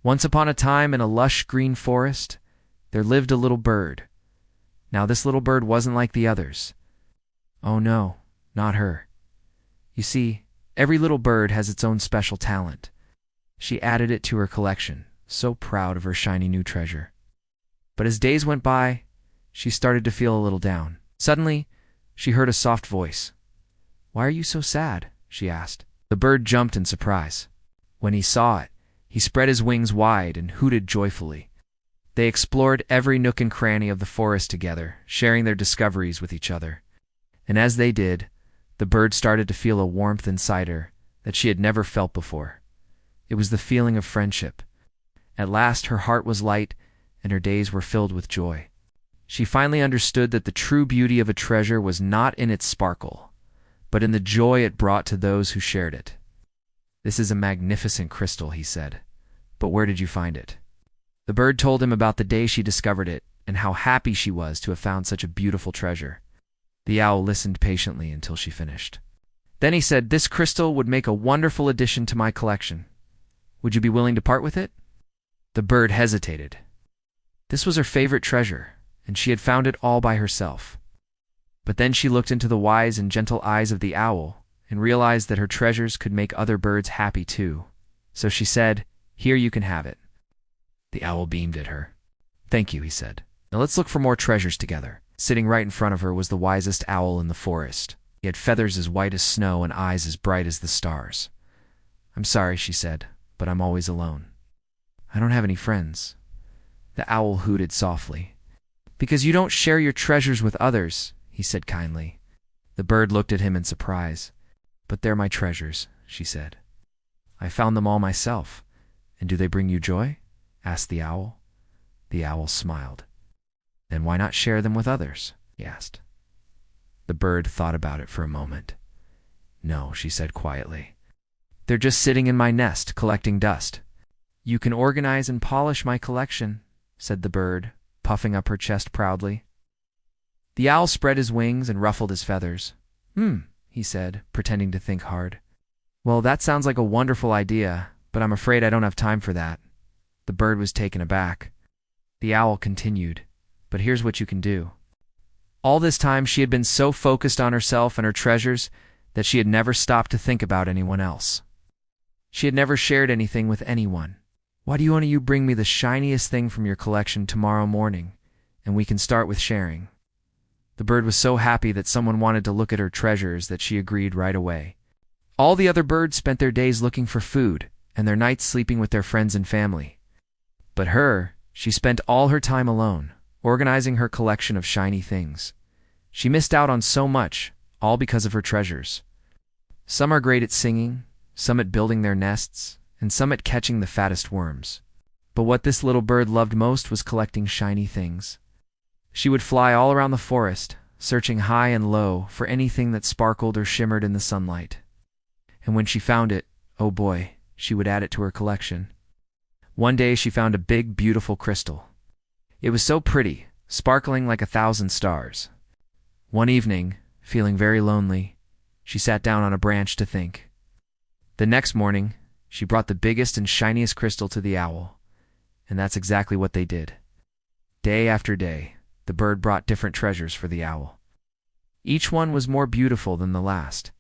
Once upon a time, in a lush green forest, there lived a little bird. Now this little bird wasn't like the others. Oh no, not her. You see, every little bird has its own special talent. She added it to her collection, so proud of her shiny new treasure. But as days went by, she started to feel a little down. Suddenly, she heard a soft voice. "Why are you so sad?" she asked. The bird jumped in surprise. When he saw it, he spread his wings wide and hooted joyfully. They explored every nook and cranny of the forest together, sharing their discoveries with each other. And as they did, the bird started to feel a warmth inside her that she had never felt before. It was the feeling of friendship. At last her heart was light and her days were filled with joy. She finally understood that the true beauty of a treasure was not in its sparkle, but in the joy it brought to those who shared it. "This is a magnificent crystal," he said. "But where did you find it?" The bird told him about the day she discovered it and how happy she was to have found such a beautiful treasure. The owl listened patiently until she finished. Then he said, "This crystal would make a wonderful addition to my collection. Would you be willing to part with it?" The bird hesitated. This was her favorite treasure, and she had found it all by herself. But then she looked into the wise and gentle eyes of the owl and realized that her treasures could make other birds happy too. So she said, "Here, you can have it." The owl beamed at her. "Thank you," he said. "Now let's look for more treasures together." Sitting right in front of her was the wisest owl in the forest. He had feathers as white as snow and eyes as bright as the stars. "I'm sorry," she said, "but I'm always alone. I don't have any friends." The owl hooted softly. "Because you don't share your treasures with others," he said kindly. The bird looked at him in surprise. "But they're my treasures," she said. "I found them all myself." "And do they bring you joy?" asked the owl. The owl smiled. "Then why not share them with others?" he asked. The bird thought about it for a moment. "No," she said quietly. "They're just sitting in my nest, collecting dust." "You can organize and polish my collection," said the bird, puffing up her chest proudly. The owl spread his wings and ruffled his feathers. He said, pretending to think hard. "Well, that sounds like a wonderful idea, but I'm afraid I don't have time for that." The bird was taken aback. The owl continued, "But here's what you can do." All this time she had been so focused on herself and her treasures that she had never stopped to think about anyone else. She had never shared anything with anyone. "Why don't you bring me the shiniest thing from your collection tomorrow morning, and we can start with sharing?" The bird was so happy that someone wanted to look at her treasures that she agreed right away. All the other birds spent their days looking for food and their nights sleeping with their friends and family. But she spent all her time alone, organizing her collection of shiny things. She missed out on so much, all because of her treasures. Some are great at singing, some at building their nests, and some at catching the fattest worms. But what this little bird loved most was collecting shiny things. She would fly all around the forest, searching high and low for anything that sparkled or shimmered in the sunlight. And when she found it, oh boy, she would add it to her collection. One day she found a big, beautiful crystal. It was so pretty, sparkling like 1,000 stars. One evening, feeling very lonely, she sat down on a branch to think. The next morning, she brought the biggest and shiniest crystal to the owl, and that's exactly what they did. Day after day, the bird brought different treasures for the owl. Each one was more beautiful than the last,